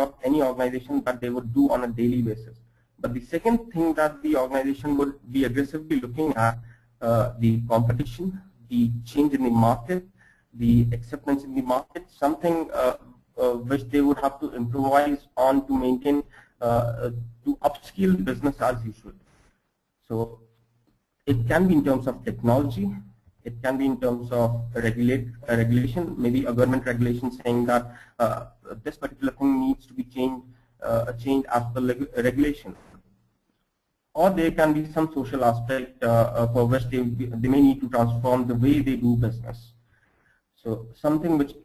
of any organization that they would do on a daily basis. But the second thing that the organization would be aggressively looking at the competition, the change in the market, the acceptance in the market, something which they would have to improvise on to maintain, to upskill the business as usual. So it can be in terms of technology, it can be in terms of regulation, maybe a government regulation saying that this particular thing needs to be changed as per regulation. Or there can be some social aspect for which they may need to transform the way they do business. So something which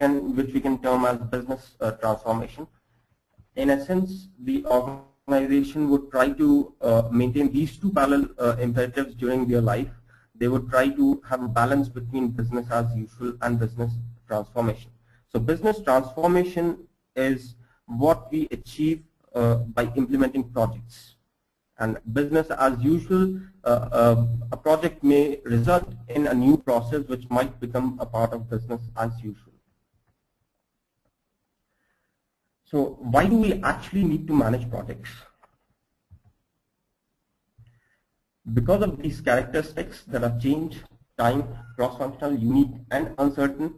we can term as business transformation. In essence, the organization would try to maintain these two parallel imperatives during their life. They would try to have a balance between business as usual and business transformation. So business transformation is what we achieve by implementing projects. And business as usual, a project may result in a new process which might become a part of business as usual. So why do we actually need to manage projects? Because of these characteristics that are change, time, cross-functional, unique, and uncertain,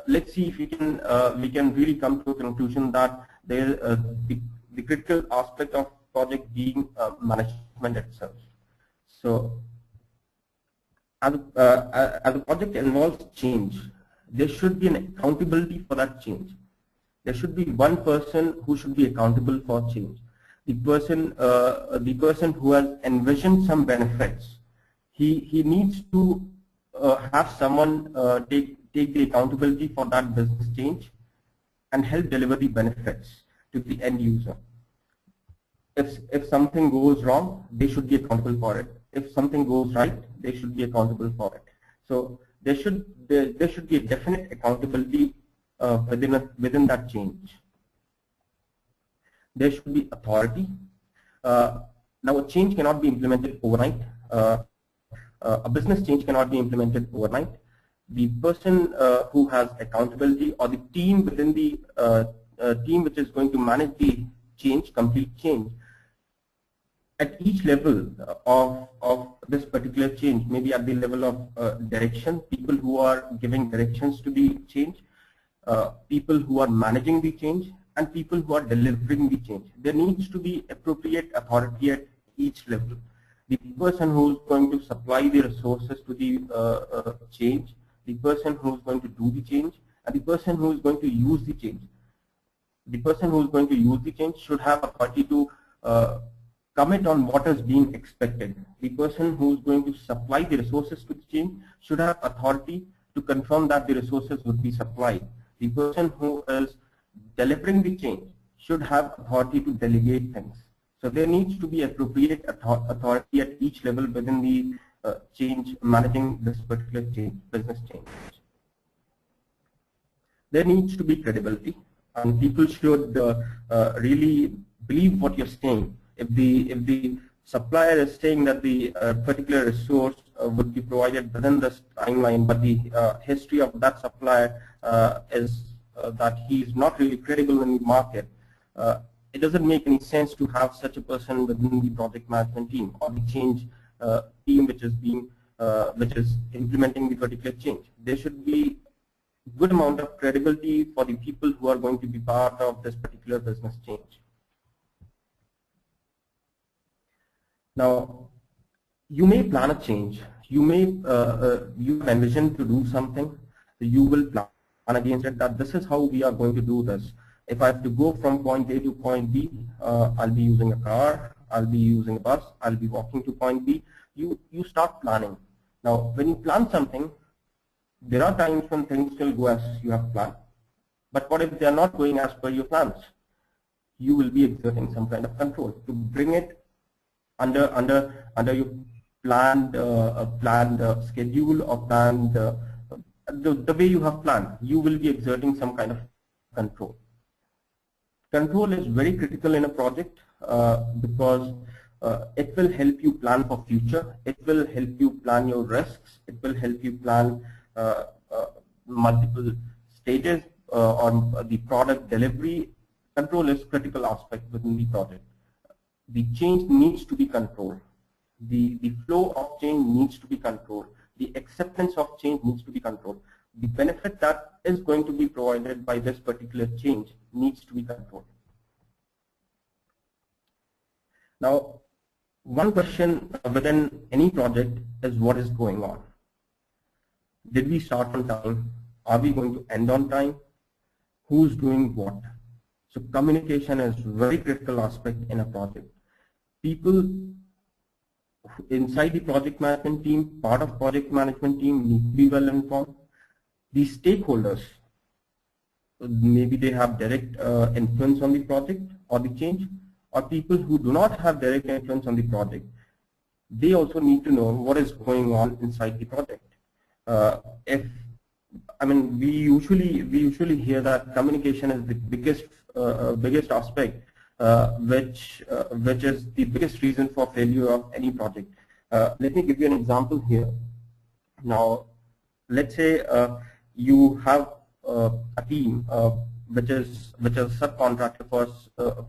let's see if we can really come to a conclusion that the critical aspect of project being management itself. So as a project involves change, there should be an accountability for that change. There should be one person who should be accountable for change. The person who has envisioned some benefits, he needs to have someone take the accountability for that business change and help deliver the benefits to the end user. If something goes wrong, they should be accountable for it. If something goes right, they should be accountable for it. So there should be a definite accountability within that change. There should be authority. Now a change cannot be implemented overnight. A business change cannot be implemented overnight. The person who has accountability, or the team within the team which is going to manage the change, complete change, at each level of this particular change, maybe at the level of direction, people who are giving directions to the change, people who are managing the change, and people who are delivering the change. There needs to be appropriate authority at each level. The person who is going to supply the resources to the change, the person who is going to do the change, and the person who is going to use the change. The person who is going to use the change should have authority to commit on what is being expected. The person who is going to supply the resources to the change should have authority to confirm that the resources would be supplied. The person who is delivering the change should have authority to delegate things. So there needs to be appropriate authority at each level within the change, managing this particular change, business change. There needs to be credibility, and people should really believe what you're saying. If the supplier is saying that the particular resource would be provided within this timeline, but the history of that supplier is that he is not really credible in the market, it doesn't make any sense to have such a person within the project management team or the change team which is implementing the particular change. There should be good amount of credibility for the people who are going to be part of this particular business change. Now, you may plan a change. You may you envision to do something. You will plan against it that this is how we are going to do this. If I have to go from point A to point B, I'll be using a car, I'll be using a bus, I'll be walking to point B. You start planning. Now, when you plan something, there are times when things will go as you have planned. But what if they are not going as per your plans? You will be exerting some kind of control to bring it under your planned schedule or planned the way you have planned. You will be exerting some kind of control. Control is very critical in a project because it will help you plan for future. It will help you plan your risks. It will help you plan multiple stages on the product delivery. control is critical aspect within the project. The change needs to be controlled. The flow of change needs to be controlled. The acceptance of change needs to be controlled. The benefit that is going to be provided by this particular change needs to be controlled. Now, one question within any project is what is going on? Did we start on time? Are we going to end on time? Who's doing what? So communication is very critical aspect in a project. People inside the project management team, part of project management team, need to be well informed. The stakeholders, maybe they have direct influence on the project or the change, or people who do not have direct influence on the project, they also need to know what is going on inside the project. We usually hear that communication is the biggest aspect, which is the biggest reason for failure of any project. Let me give you an example here. Now, let's say you have a team which is subcontractor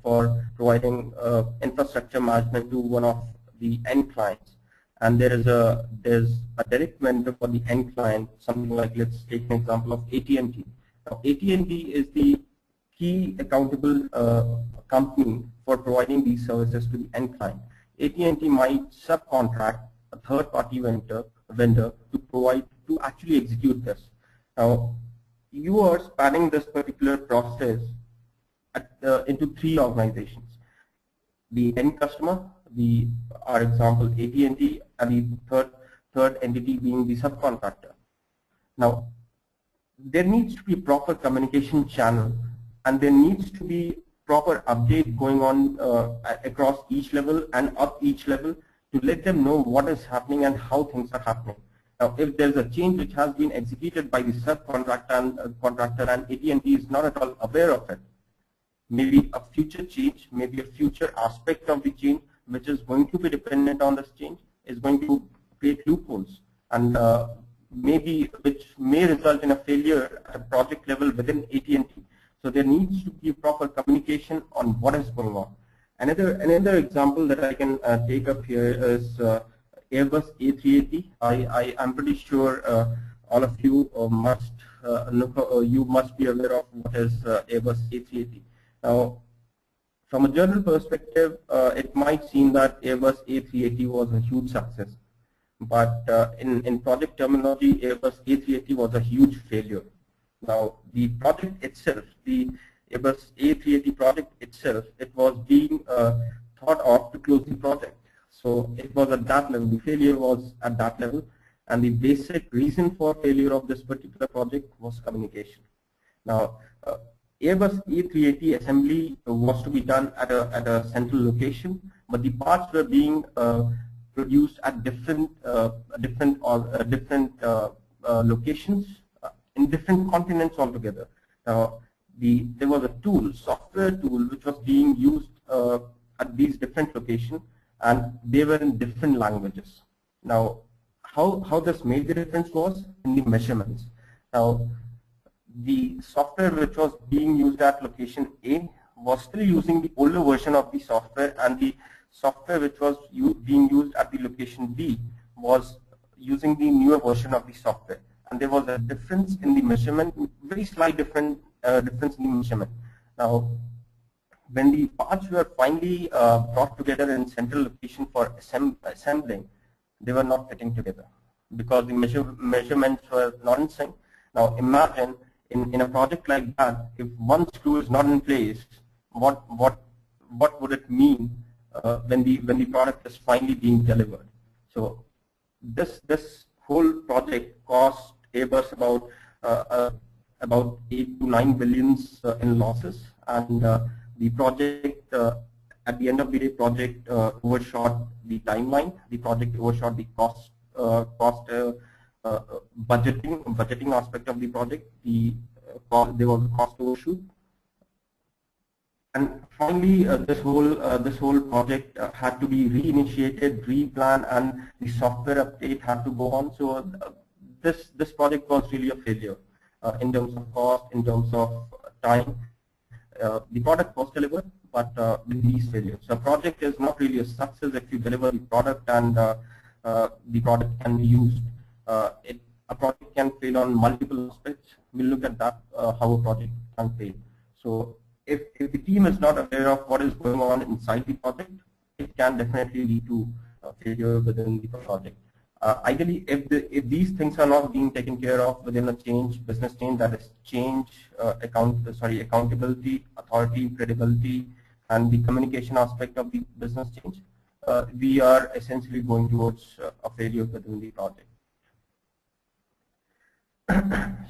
for providing infrastructure management to one of the end clients, and there's a direct vendor for the end client, something like, let's take an example of AT&T. Now, AT&T is the key accountable company for providing these services to the end client. AT&T might subcontract a third-party vendor to actually execute this. Now, you are spanning this particular process into three organizations: the end customer, our example AT&T, and the third entity being the subcontractor. Now, there needs to be proper communication channel, and there needs to be proper update going on across each level and up each level to let them know what is happening and how things are happening. Now, if there's a change which has been executed by the subcontractor contractor and AT&T is not at all aware of it, maybe a future change, maybe a future aspect of the change which is going to be dependent on this change is going to create loopholes, and maybe which may result in a failure at a project level within AT&T. So there needs to be proper communication on what is going on. Another example that I can take up here is Airbus A380. I'm pretty sure all of you must be aware of what is Airbus A380. Now, from a general perspective, it might seem that Airbus A380 was a huge success, but in project terminology, Airbus A380 was a huge failure. Now, the project itself, the Airbus A380 project itself, it was being thought of to close the project. So it was at that level, the failure was at that level, and the basic reason for failure of this particular project was communication. Now, Airbus A380 assembly was to be done at a central location, but the parts were being produced at different locations in different continents altogether. Now, there was a software tool, which was being used at these different locations, and they were in different languages. Now, how this made the difference was in the measurements. Now, the software which was being used at location A was still using the older version of the software, and the software which was being used at the location B was using the newer version of the software. And there was a difference in the measurement, very slight difference in the measurement. Now, when the parts were finally brought together in central location for assembling, they were not fitting together because the measurements were not in sync. Now, imagine in a project like that, if one screw is not in place, what would it mean when the product is finally being delivered? So this whole project cost Airbus about 8 to 9 billions in losses, and the project at the end of the day, project overshot the timeline. The project overshot the cost budgeting aspect of the project. There was a cost overshoot, and finally this whole project had to be reinitiated, replanned, and the software update had to go on. So this project was really a failure in terms of cost, in terms of time. the product was delivered, but with these failures. So a project is not really a success if you deliver the product and the product can be used. A project can fail on multiple aspects. We'll look at that, how a project can fail. So if the team is not aware of what is going on inside the project, it can definitely lead to failure within the project. Ideally, if these things are not being taken care of within a business change, that is change, accountability, authority, credibility, and the communication aspect of the business change, we are essentially going towards a failure within the project.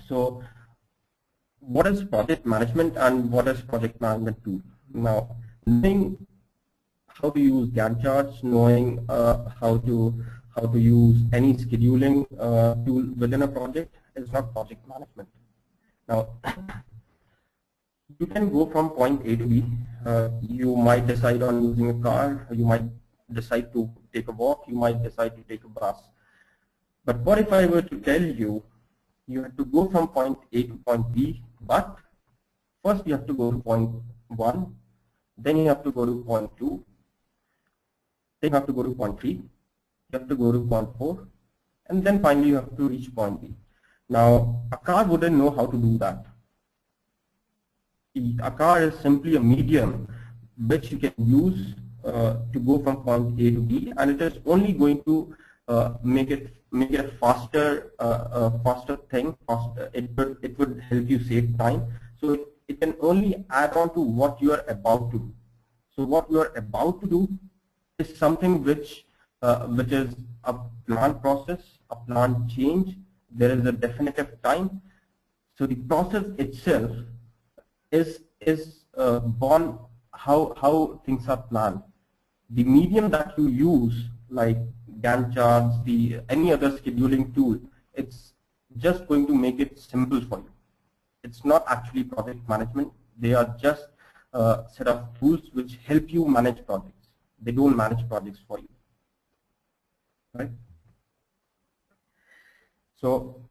So, what is project management and what is project management tool? Now, knowing how to use Gantt charts, knowing how to use any scheduling tool within a project is not project management. Now, you can go from point A to B. You might decide on using a car, you might decide to take a walk, you might decide to take a bus. But what if I were to tell you, you have to go from point A to point B, but first you have to go to point 1, then you have to go to point 2, then you have to go to point 3, you have to go to point 4, and then finally you have to reach point B. Now, a car wouldn't know how to do that. A car is simply a medium which you can use to go from point A to B, and it is only going to make it a faster thing. It would help you save time. So it can only add on to what you are about to do. So what you are about to do is something which is a planned process, a planned change. There is a definitive time. So the process itself is born how things are planned. The medium that you use, like Gantt charts, any other scheduling tool, it's just going to make it simple for you. It's not actually project management. They are just a set of tools which help you manage projects. They don't manage projects for you, right? So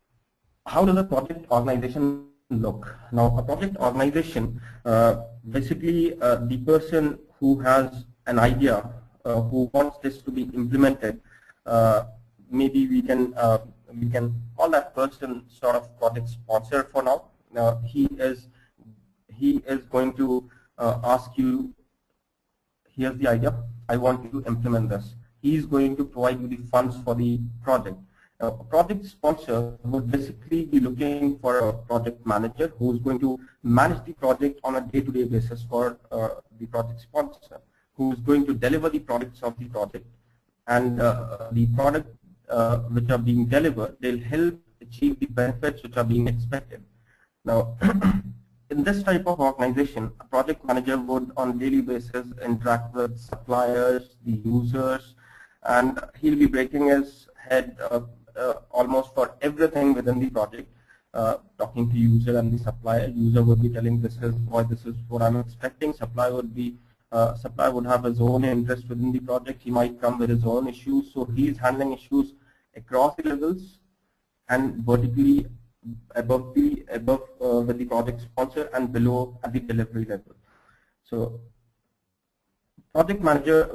how does a project organization look? Now, a project organization, basically the person who has an idea, who wants this to be implemented, maybe we can call that person sort of project sponsor for now. He is going to ask you, here's the idea, I want you to implement this. He is going to provide you the funds for the project. A project sponsor would basically be looking for a project manager who is going to manage the project on a day-to-day basis for the project sponsor, who is going to deliver the products of the project. And the product which are being delivered, they'll help achieve the benefits which are being expected. Now, in this type of organization, a project manager would on a daily basis interact with suppliers, the users, and he'll be breaking his head almost for everything within the project, talking to user and the supplier. User would be telling this is what I'm expecting. Supplier would have his own interest within the project. He might come with his own issues. So he's handling issues across the levels and vertically above with the project sponsor and below at the delivery level. So project manager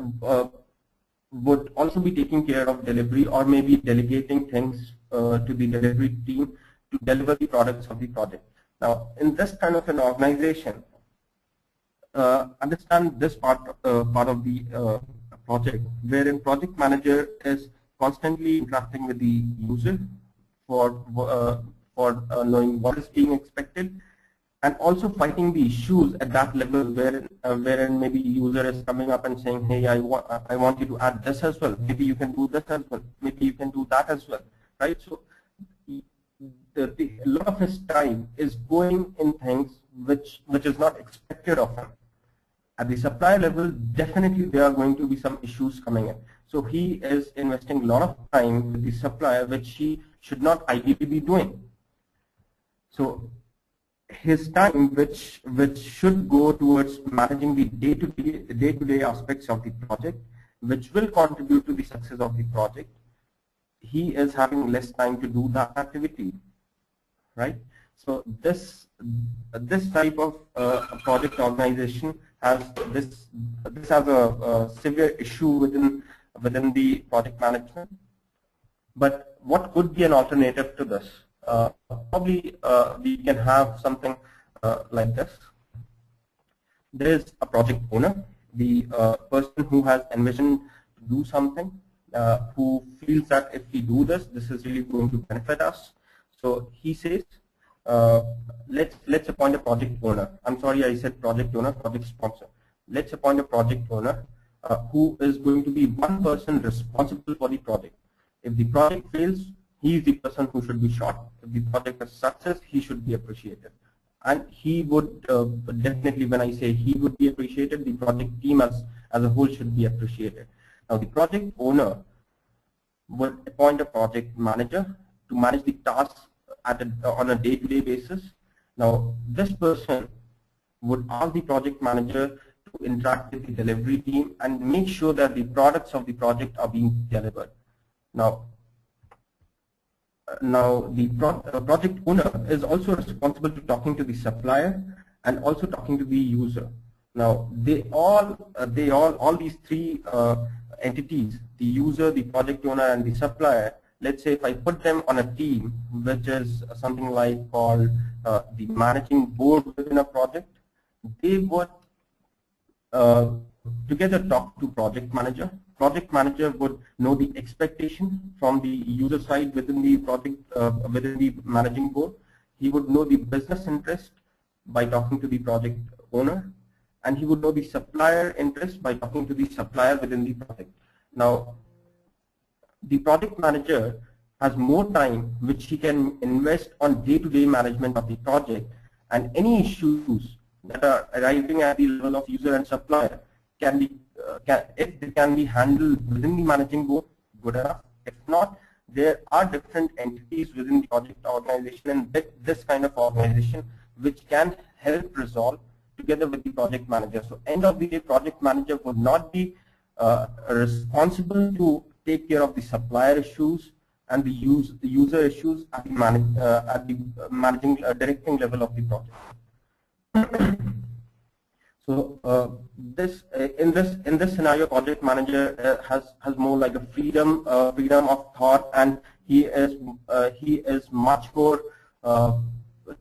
would also be taking care of delivery or maybe delegating things to the delivery team to deliver the products of the project. Now, in this kind of an organization, understand this part of the project, wherein project manager is constantly interacting with the user for knowing what is being expected, and also fighting the issues at that level wherein maybe user is coming up and saying, hey, I want you to add this as well. Maybe you can do this as well. Maybe you can do that as well, right? So a lot of his time is going in things which is not expected of him. At the supplier level, definitely there are going to be some issues coming in. So he is investing a lot of time with the supplier, which he should not ideally be doing. So his time, which should go towards managing the day-to-day aspects of the project, which will contribute to the success of the project, he is having less time to do that activity, right? So this this type of project organization has this has a severe issue within the project management. But what could be an alternative to this? Probably we can have something like this. There is a project owner, the person who has envisioned to do something, who feels that if we do this, this is really going to benefit us. So he says, let's appoint a project owner. I'm sorry, I said project owner, project sponsor. Let's appoint a project owner who is going to be one person responsible for the project. If the project fails, he is the person who should be shot. If the project is success, he should be appreciated. And he would definitely, when I say he would be appreciated, the project team as a whole should be appreciated. Now the project owner would appoint a project manager to manage the tasks on a day-to-day basis. Now this person would ask the project manager to interact with the delivery team and make sure that the products of the project are being delivered. Now the project owner is also responsible to talking to the supplier and also talking to the user. Now all these three entities, the user, the project owner, and the supplier, let's say if I put them on a team, which is something like called the managing board within a project, they would together talk to project manager. Project manager would know the expectation from the user side within the project, within the managing board. He would know the business interest by talking to the project owner, and he would know the supplier interest by talking to the supplier within the project. Now, the project manager has more time which he can invest on day-to-day management of the project, and any issues that are arising at the level of user and supplier can be if they can be handled within the managing board, good enough. If not, there are different entities within the project organization and this kind of organization which can help resolve together with the project manager. So end of the day, project manager would not be responsible to take care of the supplier issues and the user issues at the managing directing level of the project. So in this scenario, project manager has more like a freedom of thought, and he is much more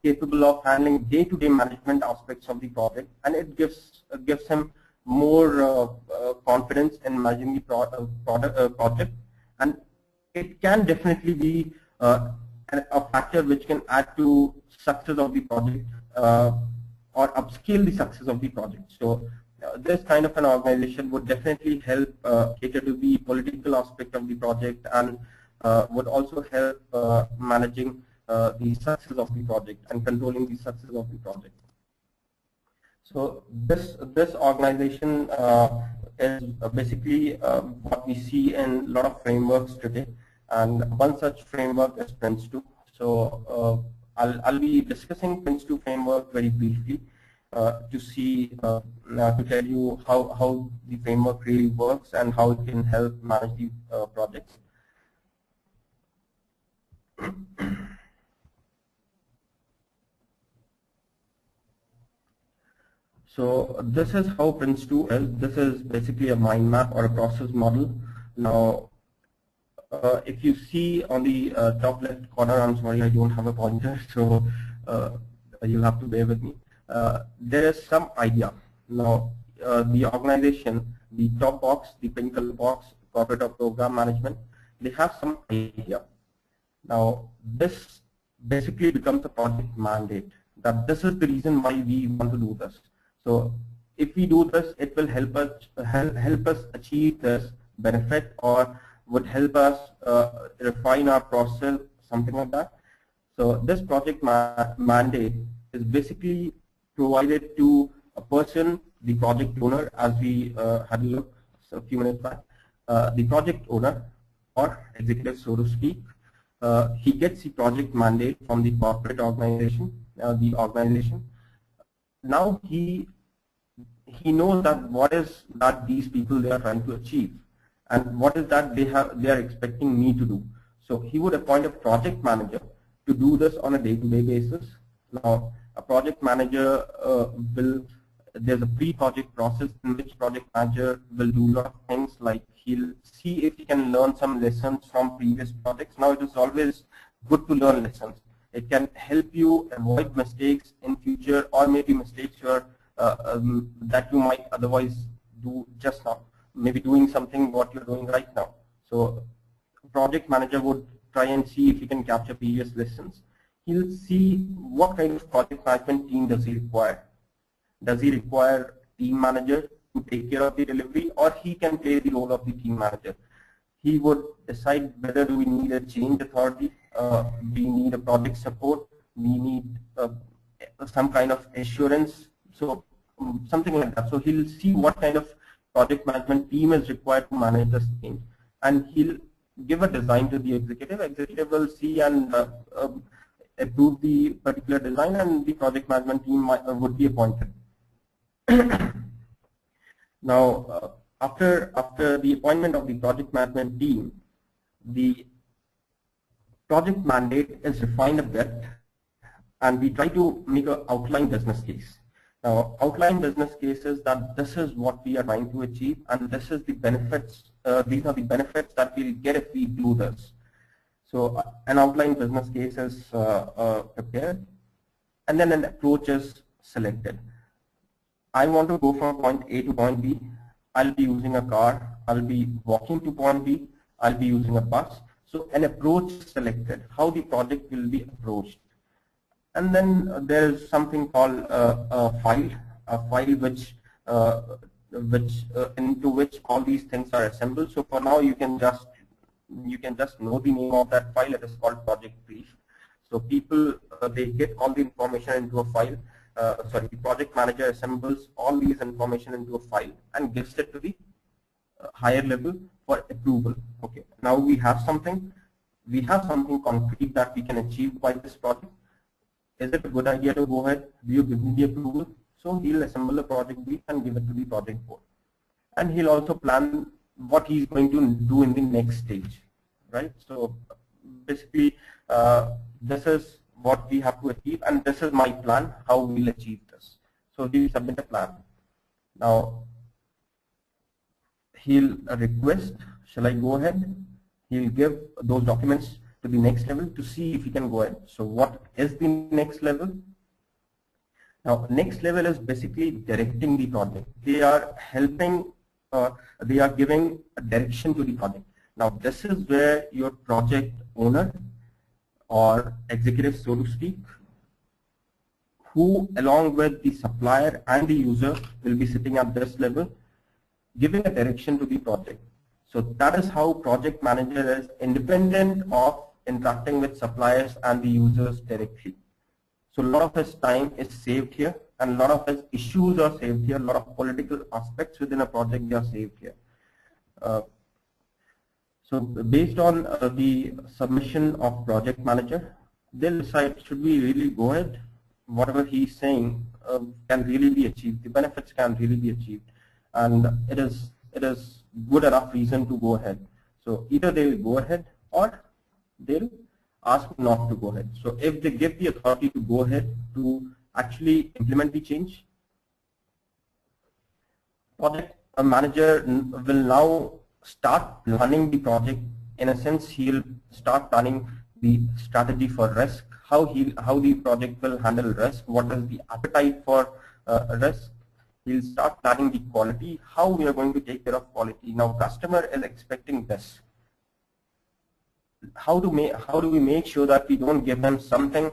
capable of handling day-to-day management aspects of the project, and it gives him more confidence in managing the project, and it can definitely be a factor which can add to success of the project. Or upscale the success of the project. So this kind of an organization would definitely help cater to the political aspect of the project, and would also help managing the success of the project and controlling the success of the project. So this organization is basically what we see in a lot of frameworks today, and one such framework is Prince2. So I'll be discussing Prince2 framework very briefly to see to tell you how the framework really works and how it can help manage the projects. So this is how Prince2 is. This is basically a mind map or a process model. Now, if you see on the top left corner, I'm sorry, I don't have a pointer, so you'll have to bear with me. There is some idea. Now, the organization, the top box, the pink color box, corporate or program management, they have some idea. Now, this basically becomes a project mandate, that this is the reason why we want to do this. So, if we do this, it will help us achieve this benefit, or would help us refine our process, something like that. So this project mandate is basically provided to a person, the project owner, as we had a look a few minutes back. The project owner or executive, so to speak, he gets the project mandate from the corporate organization, the organization. Now he knows that what is that these people they are trying to achieve, and what is that they are expecting me to do. So he would appoint a project manager to do this on a day-to-day basis. Now, a project manager there's a pre-project process in which project manager will do a lot of things, like he'll see if he can learn some lessons from previous projects. Now, it is always good to learn lessons. It can help you avoid mistakes in future, or maybe mistakes that you might otherwise do just now, maybe doing something what you're doing right now. So project manager would try and see if he can capture previous lessons. He'll see what kind of project management team does he require. Does he require team manager to take care of the delivery, or he can play the role of the team manager? He would decide whether do we need a change authority, we need a project support, we need some kind of assurance, so something like that. So he'll see what kind of project management team is required to manage this change, and he'll give a design to the executive. Executive will see and approve the particular design, and the project management team would be appointed. Now, after the appointment of the project management team, the project mandate is refined a bit, and we try to make an outline business case. Now, outline business case is that this is what we are trying to achieve, and this is the benefits. These are the benefits that we'll get if we do this. So, an outline business case is prepared, and then an approach is selected. I want to go from point A to point B. I'll be using a car. I'll be walking to point B. I'll be using a bus. So an approach is selected, how the project will be approached. And then there is something called a file into which all these things are assembled. So for now, you can just know the name of that file. It is called project brief. So people they get all the information into a file. The project manager assembles all these information into a file and gives it to the higher level for approval. Okay, now we have something concrete that we can achieve by this project. Is it a good idea to go ahead? Do you give me the approval? So he'll assemble a project brief and give it to the project board. And he'll also plan what he's going to do in the next stage, right? So basically, this is what we have to achieve, and this is my plan, how we'll achieve this. So he'll submit a plan. Now, he'll request, shall I go ahead? He'll give those documents to the next level to see if he can go ahead. So what is the next level? Now, next level is basically directing the project. They are helping, they are giving a direction to the project. Now, this is where your project owner or executive, so to speak, who along with the supplier and the user will be sitting at this level, giving a direction to the project. So that is how project manager is independent of interacting with suppliers and the users directly. So a lot of his time is saved here, and a lot of his issues are saved here. A lot of political aspects within a project are saved here. So based on the submission of project manager, they'll decide, should we really go ahead? Whatever he's saying can really be achieved. The benefits can really be achieved, and it is good enough reason to go ahead. So either they will go ahead or they'll ask not to go ahead. So if they give the authority to go ahead to actually implement the change, project manager will now start planning the project. In a sense, he'll start planning the strategy for risk, how the project will handle risk, what is the appetite for risk. He'll start planning the quality, how we are going to take care of quality. Now, customer is expecting this. How do we make sure that we don't give him something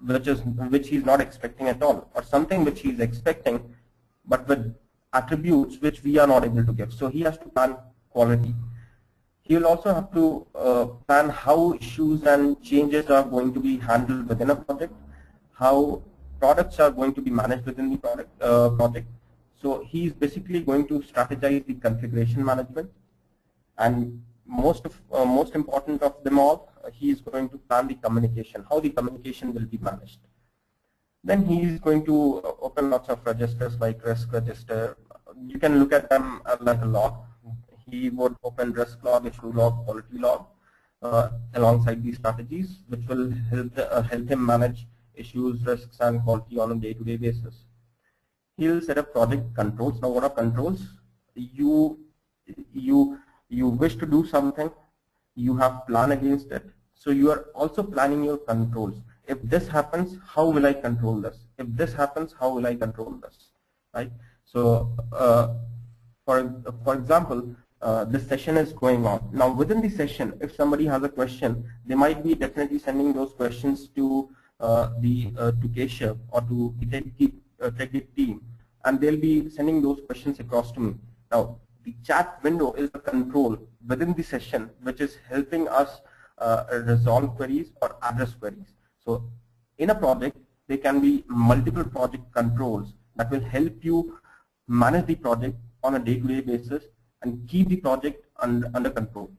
which he's not expecting at all, or something which he's expecting but with attributes which we are not able to give. So he has to plan quality. He will also have to plan how issues and changes are going to be handled within a project, how products are going to be managed within the project. So he's basically going to strategize the configuration management, and most important of them all, he is going to plan the communication, how the communication will be managed. Then he is going to open lots of registers like risk register. You can look at them like a log. He would open risk log, issue log, quality log alongside these strategies, which will help him manage issues, risks, and quality on a day-to-day basis. He'll set up project controls. Now, what are controls? You wish to do something, you have plan against it, so you are also planning your controls. If this happens, how will I control this? If this happens, how will I control this? Right? So for example, this session is going on. Now within the session, if somebody has a question, they might be definitely sending those questions to to Keshav or to the tech team, and they'll be sending those questions across to me. Now the chat window is the control within the session which is helping us resolve queries or address queries. So in a project, there can be multiple project controls that will help you manage the project on a day-to-day basis and keep the project under control.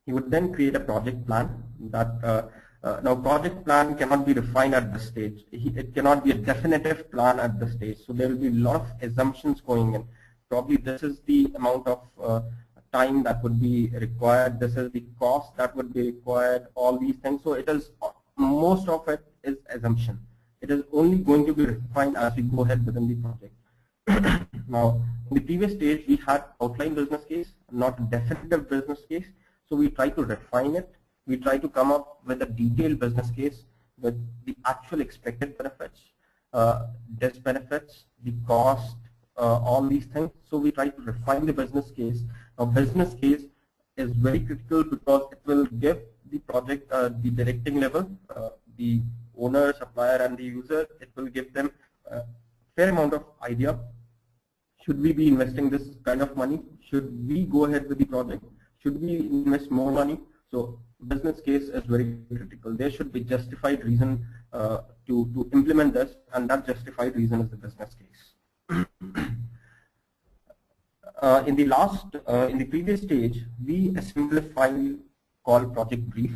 You would then create a project plan. That now project plan cannot be defined at this stage. It cannot be a definitive plan at this stage. So there will be a lot of assumptions going in. Probably this is the amount of time that would be required. This is the cost that would be required. All these things. So it is, most of it is assumption. It is only going to be refined as we go ahead within the project. Now, in the previous stage, we had outline business case, not a definitive business case. So we try to refine it. We try to come up with a detailed business case with the actual expected benefits, disbenefits, the cost, all these things. So we try to refine the business case. Now, business case is very critical because it will give the project the directing level, the owner, supplier, and the user. It will give them a fair amount of idea. Should we be investing this kind of money? Should we go ahead with the project? Should we invest more money? So business case is very critical. There should be justified reason to implement this, and that justified reason is the business case. In the previous stage, we assembled a file called project brief.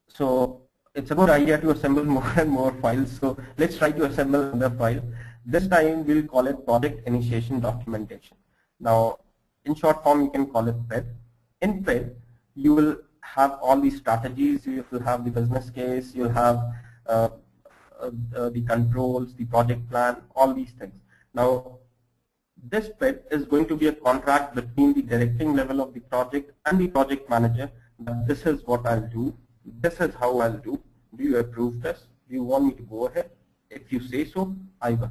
So it's a good idea to assemble more and more files. So let's try to assemble another file. This time we'll call it project initiation documentation. Now, in short form, you can call it PID. In PID, you will have all these strategies. You will have the business case. You'll have the controls, the project plan, all these things. Now, this PID is going to be a contract between the directing level of the project and the project manager. That this is what I'll do. This is how I'll do. Do you approve this? Do you want me to go ahead? If you say so, I will.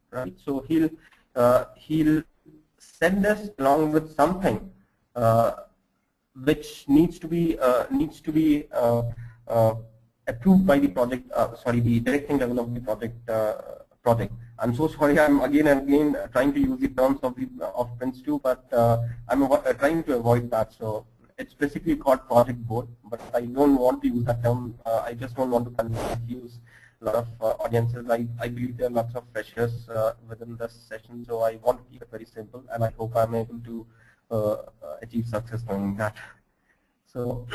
Right? So he'll send us along with something which needs to be approved by the project. The directing level of the project. I'm so sorry. I'm again and again trying to use the terms of Prince2, but I'm trying to avoid that. So it's basically called project board, but I don't want to use that term. I just don't want to confuse a lot of audiences. I believe there are lots of freshers within this session, so I want to keep it very simple, and I hope I'm able to achieve success doing that. So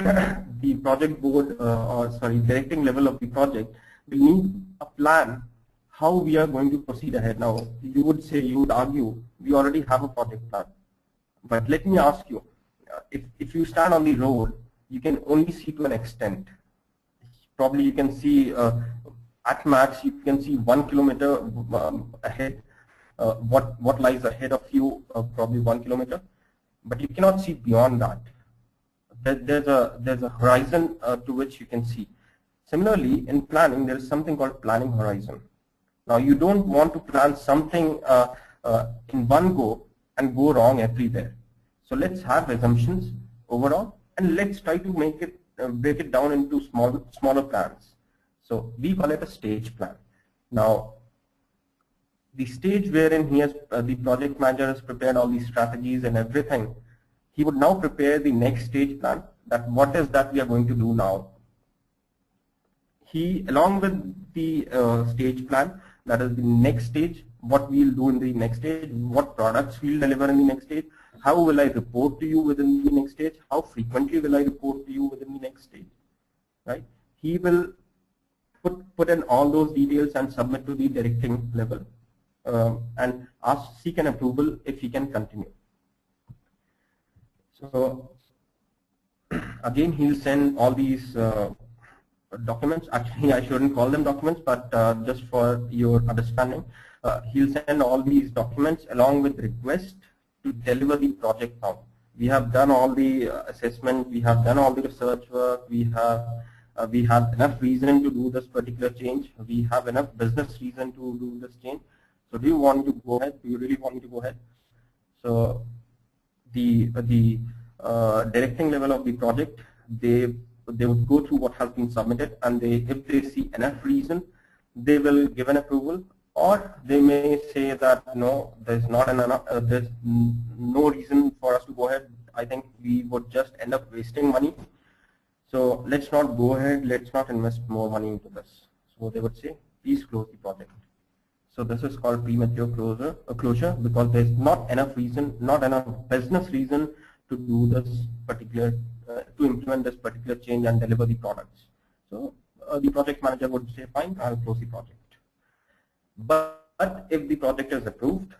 the project board, directing level of the project will need a plan how we are going to proceed ahead. Now, you would argue, we already have a project plan. But let me ask you, if you stand on the road, you can only see to an extent. Probably you can see, at max, you can see 1 kilometer ahead, what lies ahead of you, probably 1 kilometer. But you cannot see beyond that. There's a horizon to which you can see. Similarly, in planning, there is something called planning horizon. Now, you don't want to plan something in one go and go wrong everywhere. So let's have assumptions overall, and let's try to make it break it down into smaller plans. So we call it a stage plan. Now, the stage wherein he has the project manager has prepared all these strategies and everything, he would now prepare the next stage plan. That what is that we are going to do now. He, along with the stage plan, that is the next stage, what we'll do in the next stage, what products we'll deliver in the next stage, how will I report to you within the next stage, how frequently will I report to you within the next stage, right? He will put in all those details and submit to the directing level and seek an approval if he can continue. So again, he'll send all these documents. Actually, I shouldn't call them documents, but just for your understanding, he'll send all these documents along with request to deliver the project now. We have done all the assessment, we have done all the research work, we have enough reason to do this particular change, we have enough business reason to do this change. So do you want to go ahead? Do you really want me to go ahead? So the directing level of the project, they would go through what has been submitted, and if they see enough reason, they will give an approval, or they may say that no, there's not enough, there's no reason for us to go ahead. I think we would just end up wasting money. So let's not go ahead, let's not invest more money into this. So they would say, please close the project. So this is called premature closure because there's not enough reason, not enough business reason to do this particular, to implement this particular change and deliver the products. So the project manager would say, fine, I'll close the project. But if the project is approved,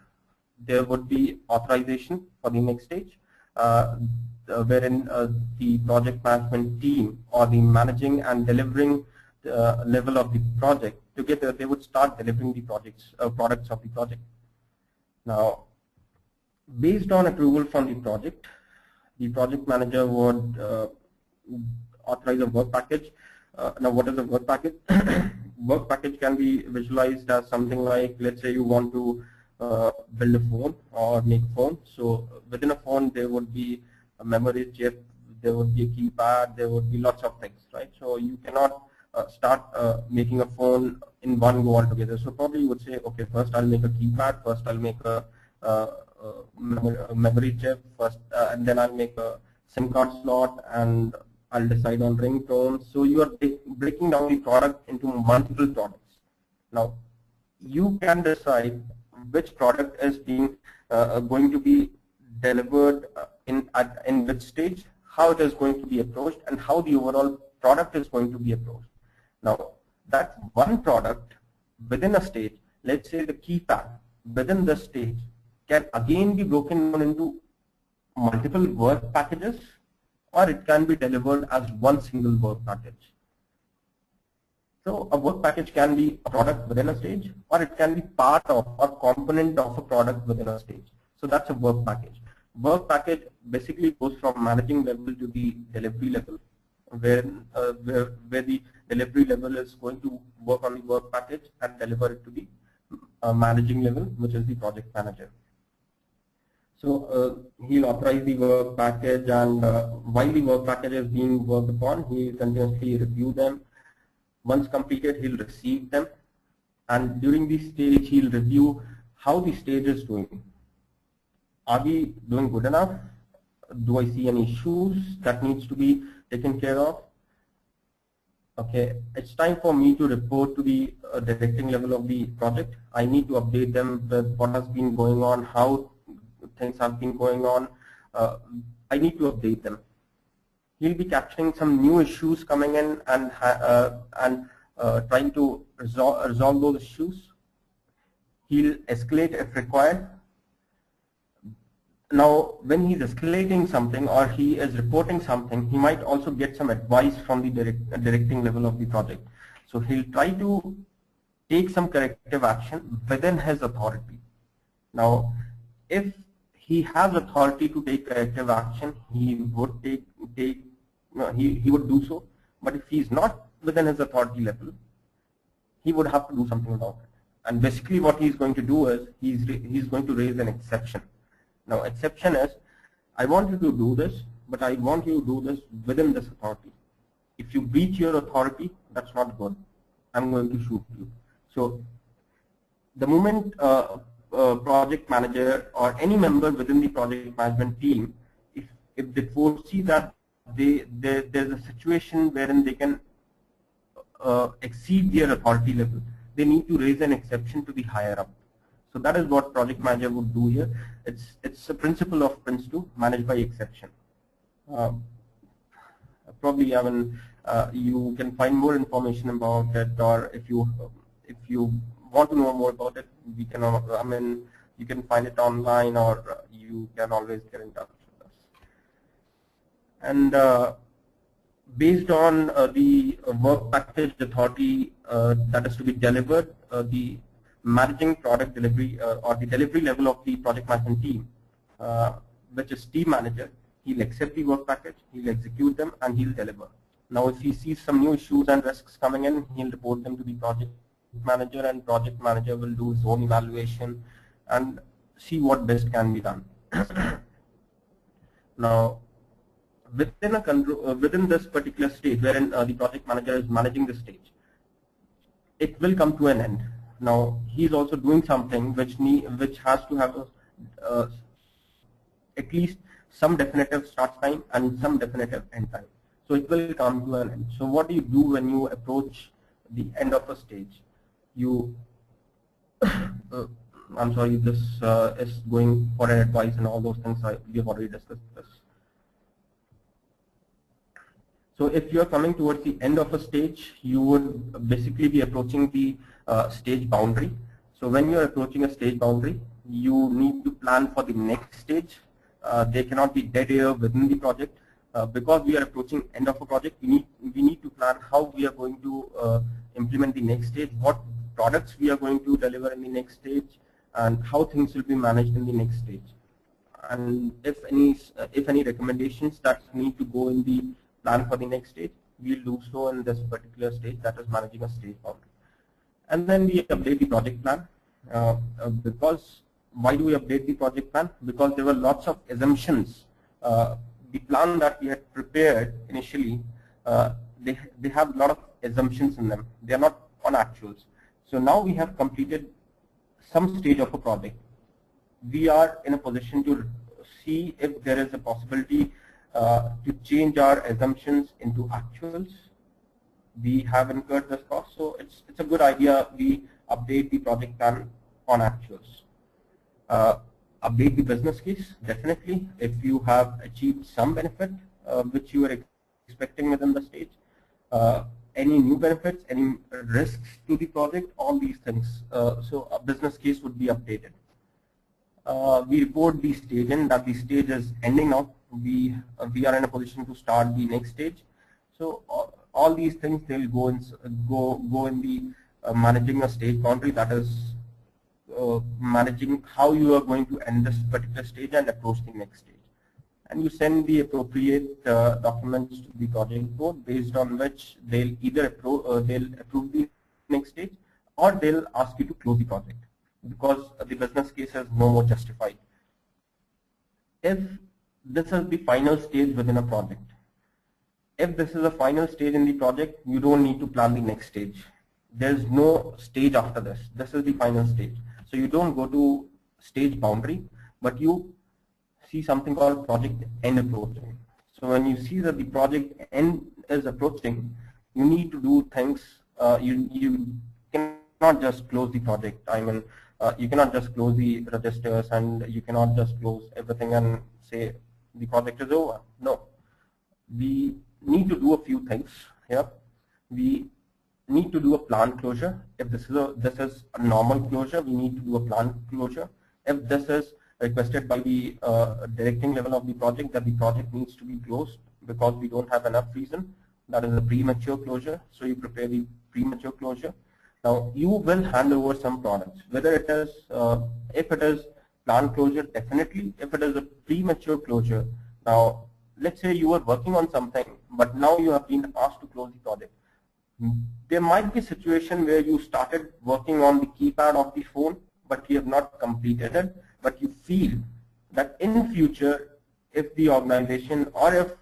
there would be authorization for the next stage, wherein the project management team or the managing and delivering level of the project together, they would start delivering the products of the project. Now, based on approval from the project manager would authorize a work package. Now, what is a work package? Work package can be visualized as something like, let's say you want to build a phone or make a phone. So within a phone, there would be a memory chip, there would be a keypad, there would be lots of things, right? So you cannot start making a phone in one go altogether. So probably you would say, okay, first I'll make a keypad, first I'll make a memory chip, first, and then I'll make a SIM card slot, and I'll decide on ringtones. So you are breaking down the product into multiple products. Now, you can decide which product is being going to be delivered in which stage, how it is going to be approached, and how the overall product is going to be approached. Now, that one product within a stage, let's say the keypad within the stage, can again be broken down into multiple work packages, or it can be delivered as one single work package. So a work package can be a product within a stage, or it can be part of or component of a product within a stage. So that's a work package. Work package basically goes from managing level to the delivery level, where the delivery level is going to work on the work package and deliver it to the managing level, which is the project manager. So he'll authorize the work package, and while the work package is being worked upon, he'll continuously review them. Once completed, he'll receive them, and during this stage, he'll review how the stage is doing. Are we doing good enough? Do I see any issues that needs to be taken care of? Okay, it's time for me to report to the directing level of the project. I need to update them with what has been going on, how things have been going on. I need to update them. He'll be capturing some new issues coming in and trying to resolve those issues. He'll escalate if required. Now, when he's escalating something or he is reporting something, he might also get some advice from the directing level of the project. So he'll try to take some corrective action within his authority. Now, if he has authority to take corrective action, he would he would do so. But if he's not within his authority level, he would have to do something about it. And basically, what he's going to do is he's going to raise an exception. Now, exception is, I want you to do this, but I want you to do this within this authority. If you breach your authority, that's not good. I'm going to shoot you. So, the moment project manager or any member within the project management team, if they foresee that there's a situation wherein they can exceed their authority level, they need to raise an exception to the higher up. So that is what project manager would do here. It's a principle of Prince2, managed by exception. Probably, I mean, you can find more information about it, or if you want to know more about it, we can. I mean, you can find it online, or you can always get in touch with us. And based on the work package authority that is to be delivered, the managing product delivery or the delivery level of the project management team, which is team manager, he'll accept the work package, he'll execute them, and he'll deliver. Now, if he sees some new issues and risks coming in, he'll report them to the project manager, and project manager will do his own evaluation and see what best can be done. Now, within this particular stage, wherein the project manager is managing the stage, it will come to an end. Now, he's also doing something which has to have at least some definitive start time and some definitive end time. So it will come to an end. So what do you do when you approach the end of a stage? You, I'm sorry, this is going for an advice and all those things. We have already discussed this. So if you are coming towards the end of a stage, you would basically be approaching the stage boundary. So when you are approaching a stage boundary, you need to plan for the next stage. There cannot be dead air within the project. Because we are approaching end of a project, we need to plan how we are going to implement the next stage, what products we are going to deliver in the next stage, and how things will be managed in the next stage. And if any recommendations that need to go in the plan for the next stage, we'll do so in this particular stage, that is managing a stage boundary. And then we update the project plan. Because why do we update the project plan? Because there were lots of assumptions. The plan that we had prepared initially, they have a lot of assumptions in them. They are not on actuals. So now we have completed some stage of a project. We are in a position to see if there is a possibility to change our assumptions into actuals. We have incurred this cost, so it's a good idea we update the project plan on actuals. Update the business case, definitely, if you have achieved some benefit which you are expecting within the stage. Any new benefits, any risks to the project, all these things. So a business case would be updated. We report the stage in that the stage is ending now. We are in a position to start the next stage. So all these things, they'll go in the managing a stage boundary, that is managing how you are going to end this particular stage and approach the next stage. And you send the appropriate documents to the project board, based on which they'll either approve the next stage, or they'll ask you to close the project, because the business case is no more justified. If this is the final stage within a project, if this is a final stage in the project, you don't need to plan the next stage. There's no stage after this. This is the final stage. So you don't go to stage boundary, but you see something called project end approaching. So when you see that the project end is approaching, you need to do things. You cannot just close the project. I mean, you cannot just close the registers, and you cannot just close everything and say the project is over. No, we need to do a few things here. We need to do a plan closure. If this is a normal closure, we need to do a plan closure. If this is requested by the directing level of the project, that the project needs to be closed because we don't have enough reason, that is a premature closure. So you prepare the premature closure. Now you will hand over some products, whether it is if it is plan closure, definitely. If it is a premature closure, now let's say you are working on something, but now you have been asked to close the project. There might be a situation where you started working on the keypad of the phone, but you have not completed it. But you feel that in future, if the organization or if